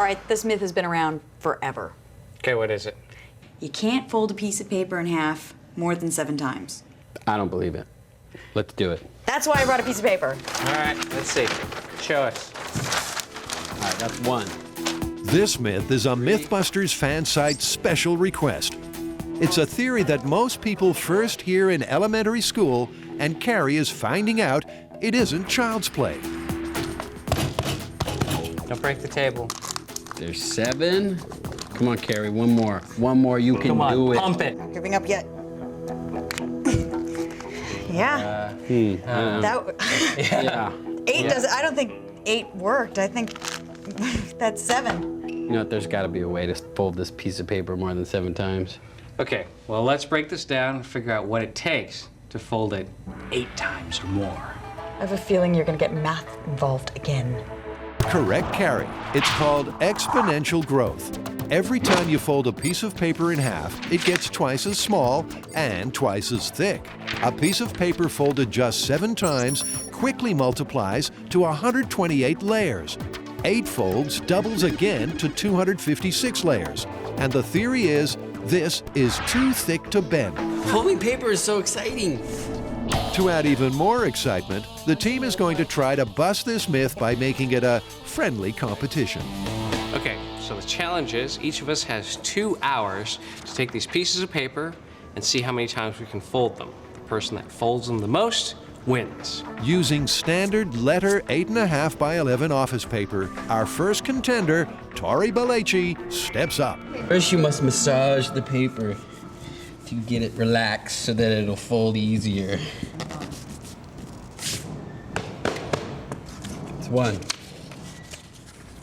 right, this myth has been around forever. Okay, what is it? You can't fold a piece of paper in half more than 7 times. I don't believe it. Let's do it. That's why I brought a piece of paper. All right, let's see. Show us. All right, that's 1. This myth is a MythBusters fan site special request. It's a theory that most people first hear in elementary school, and Kari is finding out it isn't child's play. Don't break the table. There's 7. Come on, Kari, 1 more. 1 more, you can do it. Pump it. Not giving up yet. Yeah. Yeah. 8 does. I don't think 8 worked. I think that's 7. You know what, there's gotta be a way to fold this piece of paper more than 7 times. Okay, well, let's break this down and figure out what it takes to fold it 8 times or more. I have a feeling you're gonna get math involved again. Correct, Kari. It's called exponential growth. Every time you fold a piece of paper in half, it gets twice as small and twice as thick. A piece of paper folded just 7 times quickly multiplies to 128 layers. 8 folds doubles again to 256 layers. And the theory is, this is too thick to bend. Folding paper is so exciting. To add even more excitement, the team is going to try to bust this myth by making it a friendly competition. Okay, so the challenge is each of us has 2 hours to take these pieces of paper and see how many times we can fold them. The person that folds them the most wins. Using standard letter 8.5 by 11 office paper, our first contender, Tory steps up. First, you must massage the paper to get it relaxed so that it'll fold easier. It's 1.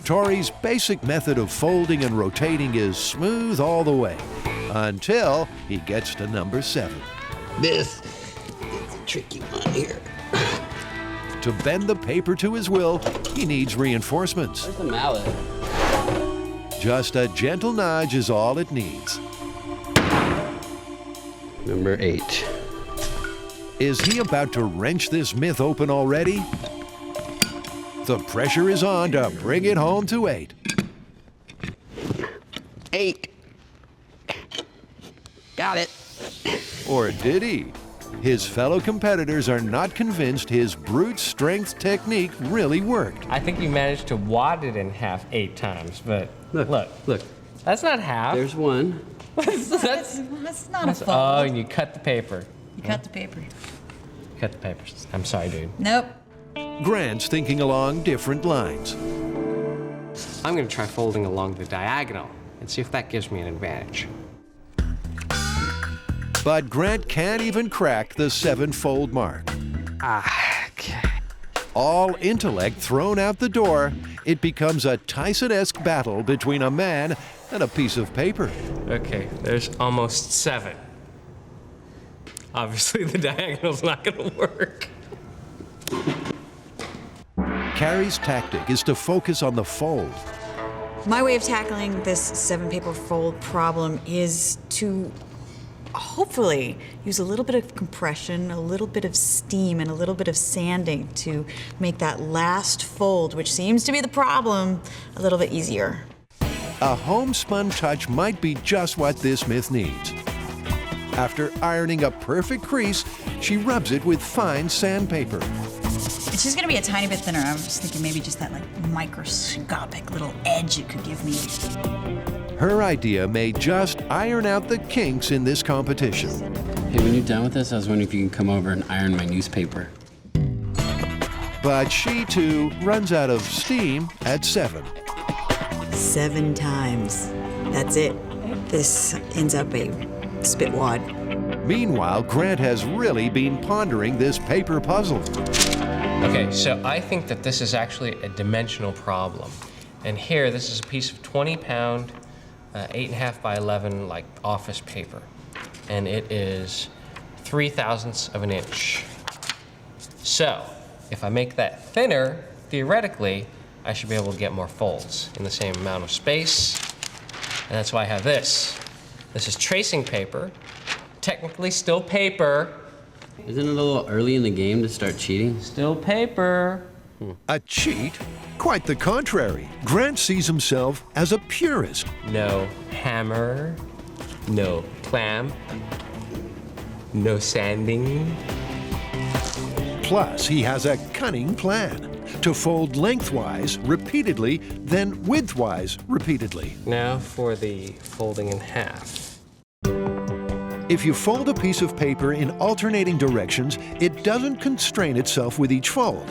Tory's basic method of folding and rotating is smooth all the way, until he gets to number 7. This is a tricky one here. To bend the paper to his will, he needs reinforcements. Where's the mallet? Just a gentle nudge is all it needs. Number 8. Is he about to wrench this myth open already? The pressure is on to bring it home to 8. 8. Got it. Or did he? His fellow competitors are not convinced his brute strength technique really worked. I think you managed to wad it in half 8 times, but look. That's not half. There's 1. That's not a fold. Oh, and you cut the paper. You cut the paper. Cut the papers. I'm sorry, dude. Nope. Grant's thinking along different lines. I'm gonna try folding along the diagonal and see if that gives me an advantage. But Grant can't even crack the 7-fold mark. Okay. All intellect thrown out the door, it becomes a Tyson-esque battle between a man and a piece of paper. Okay, there's almost 7. Obviously, the diagonal's not gonna work. Kari's tactic is to focus on the fold. My way of tackling this 7-paper fold problem is to hopefully use a little bit of compression, a little bit of steam, and a little bit of sanding to make that last fold, which seems to be the problem, a little bit easier. A homespun touch might be just what this myth needs. After ironing a perfect crease, she rubs it with fine sandpaper. It's just gonna be a tiny bit thinner. I was just thinking maybe just that microscopic little edge it could give me. Her idea may just iron out the kinks in this competition. Hey, when you're done with this, I was wondering if you can come over and iron my newspaper. But she too runs out of steam at 7. 7 times. That's it. This ends up a spit wad. Meanwhile, Grant has really been pondering this paper puzzle. Okay, so I think that this is actually a dimensional problem. And here, this is a piece of 20-pound, 8.5 by 11, office paper. And it is 3/1000 of an inch. So, if I make that thinner, theoretically, I should be able to get more folds in the same amount of space. And that's why I have this. This is tracing paper, technically still paper. Isn't it a little early in the game to start cheating? Still paper. A cheat? Quite the contrary. Grant sees himself as a purist. No hammer, no clamp, no sanding. Plus, he has a cunning plan to fold lengthwise repeatedly, then widthwise repeatedly. Now for the folding in half. If you fold a piece of paper in alternating directions, it doesn't constrain itself with each fold.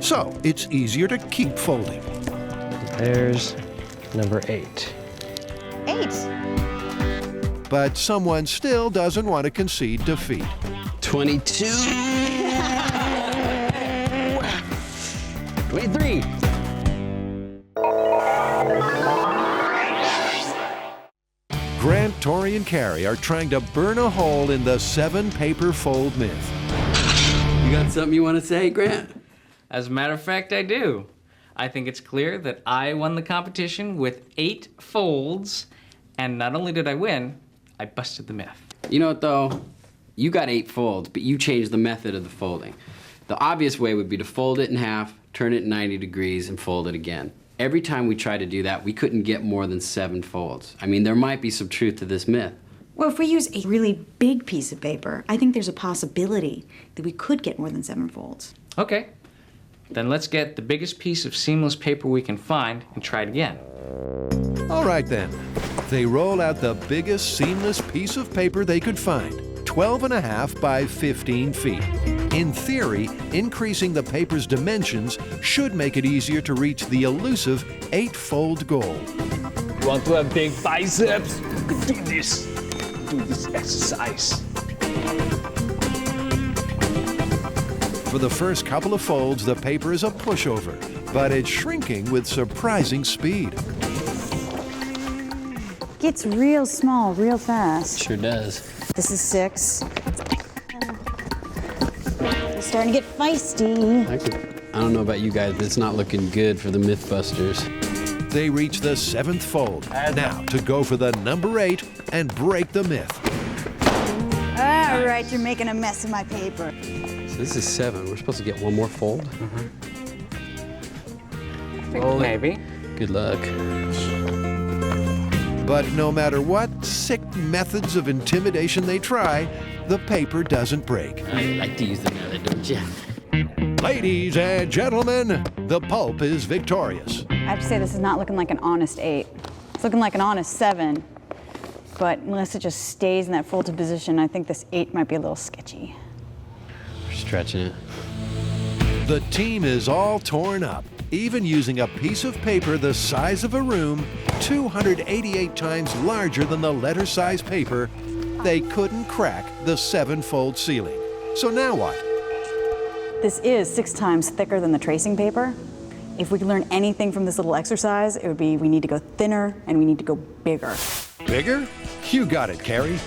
So it's easier to keep folding. There's number 8. 8. But someone still doesn't want to concede defeat. 22. 23. Grant, Tory, and Kari are trying to burn a hole in the 7-paper fold myth. You got something you want to say, Grant? As a matter of fact, I do. I think it's clear that I won the competition with 8 folds, and not only did I win, I busted the myth. You know what, though? You got 8 folds, but you changed the method of the folding. The obvious way would be to fold it in half, turn it 90 degrees, and fold it again. Every time we tried to do that, we couldn't get more than 7 folds. I mean, there might be some truth to this myth. Well, if we use a really big piece of paper, I think there's a possibility that we could get more than 7 folds. Okay, then let's get the biggest piece of seamless paper we can find and try it again. All right then. They roll out the biggest seamless piece of paper they could find, 12.5 by 15 feet. In theory, increasing the paper's dimensions should make it easier to reach the elusive 8-fold goal. You want to have big biceps? You can do this. Do this exercise. For the first couple of folds, the paper is a pushover, but it's shrinking with surprising speed. Gets real small real fast. Sure does. This is 6. It's starting to get feisty. I don't know about you guys, but it's not looking good for the MythBusters. They reach the 7th fold. Now to go for the number 8 and break the myth. All right, you're making a mess of my paper. So this is 7. We're supposed to get one more fold? Oh, maybe. Good luck. But no matter what sick methods of intimidation they try, the paper doesn't break. I like to use the method, don't you? Ladies and gentlemen, the pulp is victorious. I have to say this is not looking like an honest 8. It's looking like an honest 7. But unless it just stays in that folded position, I think this 8 might be a little sketchy. We're stretching it. The team is all torn up, even using a piece of paper the size of a room, 288 times larger than the letter-size paper. They couldn't crack the 7-fold ceiling. So now what? This is 6 times thicker than the tracing paper. If we can learn anything from this little exercise, it would be we need to go thinner and we need to go bigger. Bigger? You got it, Kari.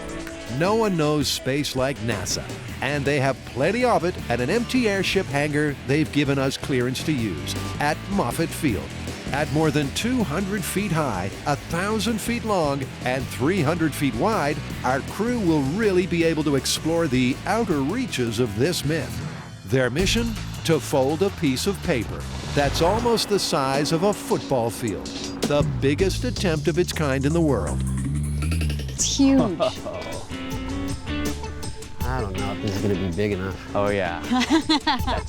No one knows space like NASA, and they have plenty of it at an empty airship hangar they've given us clearance to use at Moffett Field. At more than 200 feet high, 1,000 feet long, and 300 feet wide, our crew will really be able to explore the outer reaches of this myth. Their mission? To fold a piece of paper that's almost the size of a football field. The biggest attempt of its kind in the world. It's huge. I don't know if this is going to be big enough. Oh, yeah.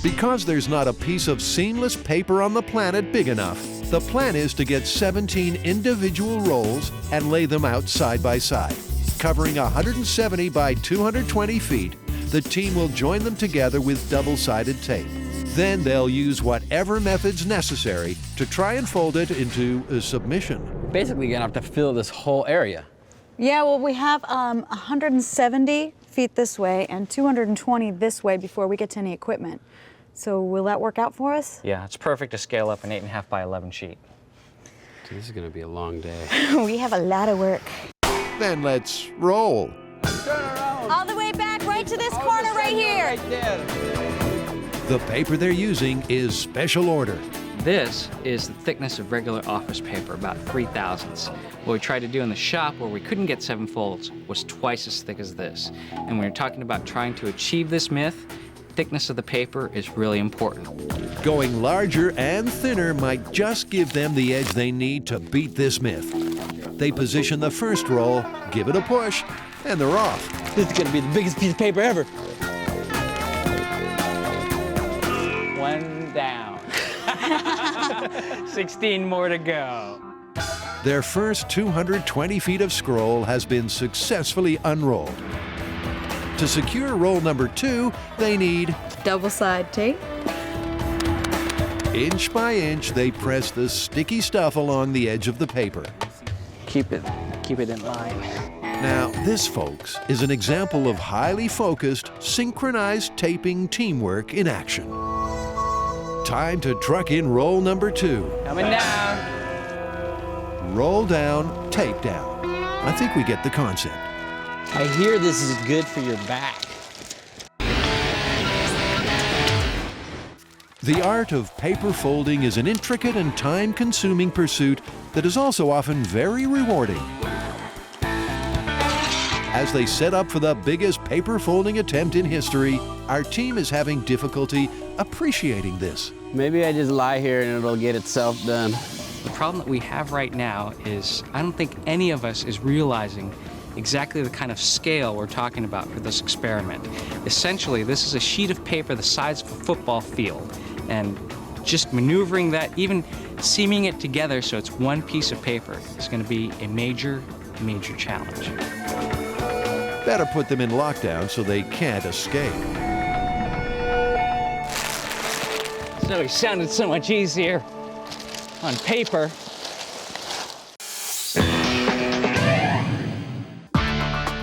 Because there's not a piece of seamless paper on the planet big enough, the plan is to get 17 individual rolls and lay them out side by side. Covering 170 by 220 feet, the team will join them together with double-sided tape. Then they'll use whatever methods necessary to try and fold it into a submission. Basically, you're going to have to fill this whole area. Yeah, well, we have 170 feet this way and 220 this way before we get to any equipment. So will that work out for us? Yeah, it's perfect to scale up an 8.5 by 11 sheet. Dude, this is going to be a long day. We have a lot of work. Then let's roll. All the way back right to this corner right here. The paper they're using is special order. This is the thickness of regular office paper, about 3 thousandths. What we tried to do in the shop, where we couldn't get 7 folds, was twice as thick as this. And when you're talking about trying to achieve this myth, thickness of the paper is really important. Going larger and thinner might just give them the edge they need to beat this myth. They position the first roll, give it a push, and they're off. This is gonna be the biggest piece of paper ever. One down. 16 more to go. Their first 220 feet of scroll has been successfully unrolled. To secure roll number 2, they need Double side tape. inch by inch, they press the sticky stuff along the edge of the paper. Keep it in line. Now, this, folks, is an example of highly focused, synchronized taping teamwork in action. Time to truck in roll number 2. Coming down. Roll down, tape down. I think we get the concept. I hear this is good for your back. The art of paper folding is an intricate and time-consuming pursuit that is also often very rewarding. As they set up for the biggest paper folding attempt in history, our team is having difficulty appreciating this. Maybe I just lie here and it'll get itself done. The problem that we have right now is I don't think any of us is realizing exactly the kind of scale we're talking about for this experiment. Essentially, this is a sheet of paper the size of a football field, and just maneuvering that, even seaming it together so it's one piece of paper, is going to be a major, major challenge. Better put them in lockdown so they can't escape. So it sounded so much easier on paper.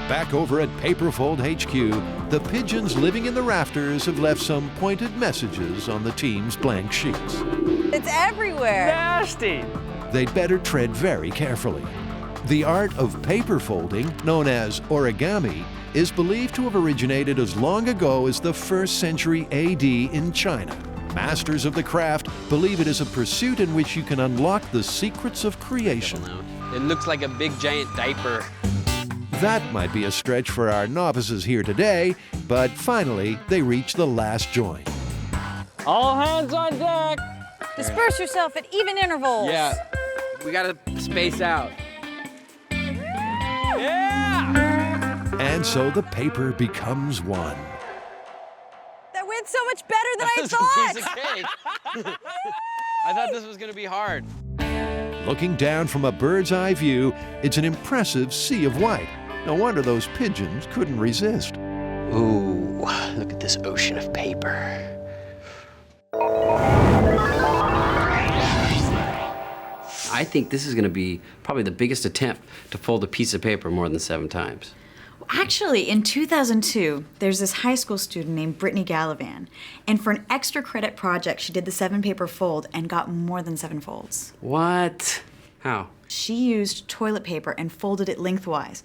Back over at Paperfold HQ, the pigeons living in the rafters have left some pointed messages on the team's blank sheets. It's everywhere. Nasty. They'd better tread very carefully. The art of paper folding, known as origami, is believed to have originated as long ago as the 1st century AD in China. Masters of the craft believe it is a pursuit in which you can unlock the secrets of creation. It looks like a big giant diaper. That might be a stretch for our novices here today, but finally they reach the last join. All hands on deck. Disperse yourself at even intervals. Yeah, we gotta space out. Yeah! And so the paper becomes one. That went so much better than I That's a thought. piece of cake. I thought this was gonna be hard. Looking down from a bird's eye view, it's an impressive sea of white. No wonder those pigeons couldn't resist. Ooh, look at this ocean of paper. I think this is going to be probably the biggest attempt to fold a piece of paper more than 7 times. Actually, in 2002, there's this high school student named Brittany Gallivan, and for an extra credit project, she did the 7-paper fold and got more than 7 folds. What? How? She used toilet paper and folded it lengthwise,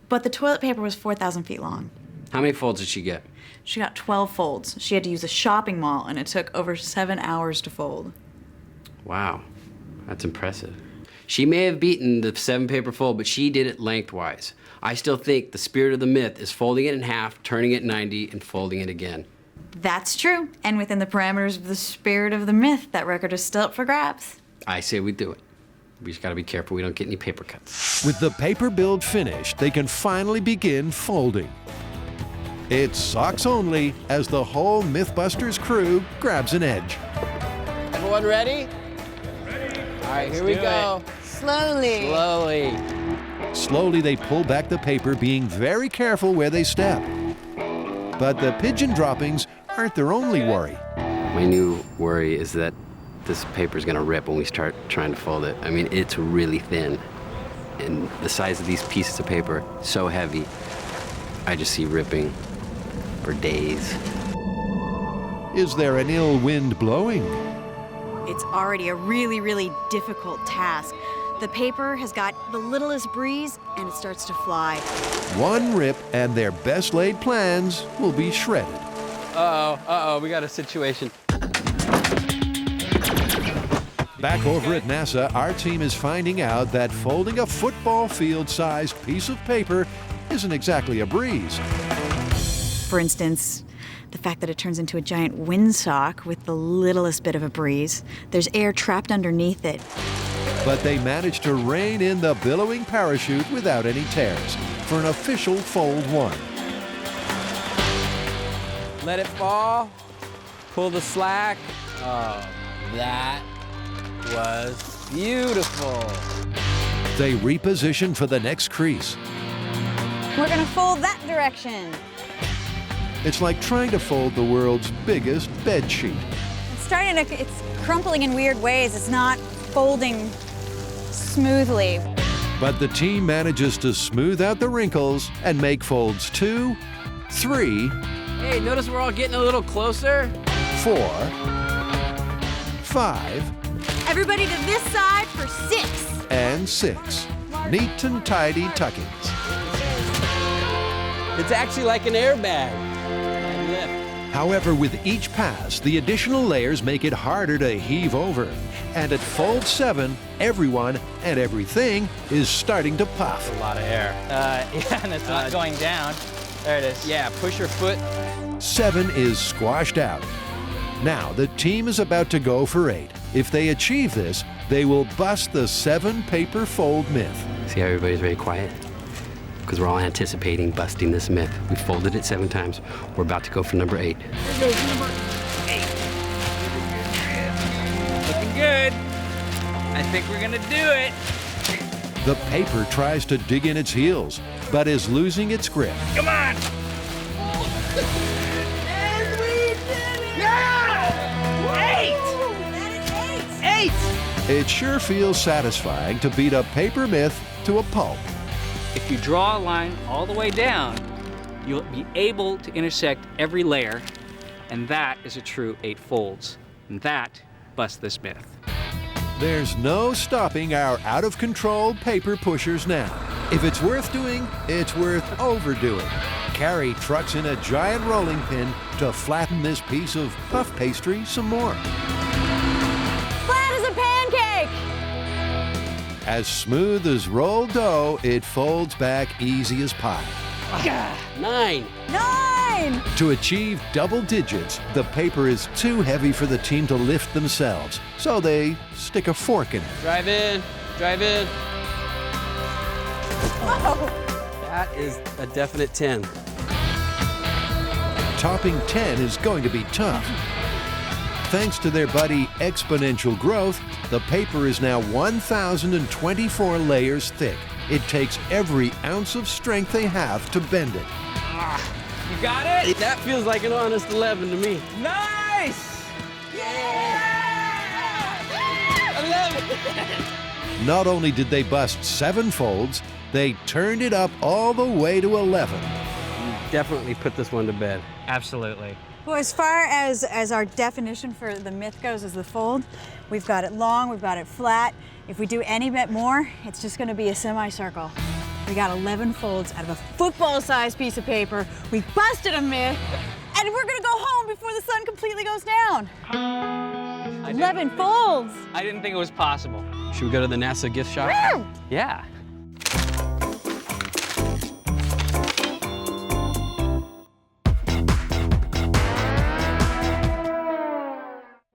but the toilet paper was 4,000 feet long. How many folds did she get? She got 12 folds. She had to use a shopping mall, and it took over 7 hours to fold. Wow, that's impressive. She may have beaten the 7-paper fold, but she did it lengthwise. I still think the spirit of the myth is folding it in half, turning it 90, and folding it again. That's true, and within the parameters of the spirit of the myth, that record is still up for grabs. I say we do it. We just gotta be careful we don't get any paper cuts. With the paper build finished, they can finally begin folding. It's socks only as the whole MythBusters crew grabs an edge. Everyone ready? Ready. All right, here we go. Slowly. Slowly. Slowly, they pull back the paper, being very careful where they step. But the pigeon droppings aren't their only worry. My new worry is that this paper's gonna rip when we start trying to fold it. I mean, it's really thin. And the size of these pieces of paper, so heavy, I just see ripping for days. Is there an ill wind blowing? It's already a really, really difficult task. The paper has got the littlest breeze, and it starts to fly. One rip and their best laid plans will be shredded. Uh-oh, we got a situation. Back over at NASA, our team is finding out that folding a football field-sized piece of paper isn't exactly a breeze. For instance, the fact that it turns into a giant windsock with the littlest bit of a breeze. There's air trapped underneath it. But they managed to rein in the billowing parachute without any tears for an official fold 1. Let it fall. Pull the slack. Oh, that was beautiful. They reposition for the next crease. We're gonna fold that direction. It's like trying to fold the world's biggest bed sheet. It's crumpling in weird ways. It's not folding smoothly. But the team manages to smooth out the wrinkles and make folds 2, 3, Hey, notice we're all getting a little closer? 4, 5, Everybody to this side for 6. and 6. Neat and tidy tuckings. It's actually like an airbag. Lift. However, with each pass, the additional layers make it harder to heave over. And at fold 7, everyone and everything is starting to puff. A lot of air. Yeah, and it's not going down. There it is. Yeah, push your foot. 7 is squashed out. Now, the team is about to go for 8. If they achieve this, they will bust the 7 paper fold myth. See how everybody's very quiet? Because we're all anticipating busting this myth. We folded it 7 times. We're about to go for number 8. Here goes number 8. Looking good. I think we're gonna do it. The paper tries to dig in its heels, but is losing its grip. Come on. And we did it! Yeah! 8! That is 8! 8! It sure feels satisfying to beat a paper myth to a pulp. If you draw a line all the way down, you'll be able to intersect every layer, and that is a true 8 folds. And that busts this myth. There's no stopping our out-of-control paper pushers now. If it's worth doing, it's worth overdoing. Kari trucks in a giant rolling pin to flatten this piece of puff pastry some more. Flat as a pancake! As smooth as rolled dough, it folds back easy as pie. 9. 9! To achieve double digits, the paper is too heavy for the team to lift themselves, so they stick a fork in it. Drive in. Drive in. Whoa! That is a definite 10. Topping 10 is going to be tough. Thanks to their buddy Exponential Growth, the paper is now 1,024 layers thick. It takes every ounce of strength they have to bend it. You got it? That feels like an honest 11 to me. Nice! Yeah! 11! Not only did they bust 7 folds, they turned it up all the way to 11. Definitely put this one to bed. Absolutely. Well, as far as our definition for the myth goes as the fold, we've got it long, we've got it flat. If we do any bit more, it's just gonna be a semicircle. We got 11 folds out of a football-sized piece of paper. We busted a myth, and we're gonna go home before the sun completely goes down. 11 folds. I didn't think it was possible. Should we go to the NASA gift shop? Yeah.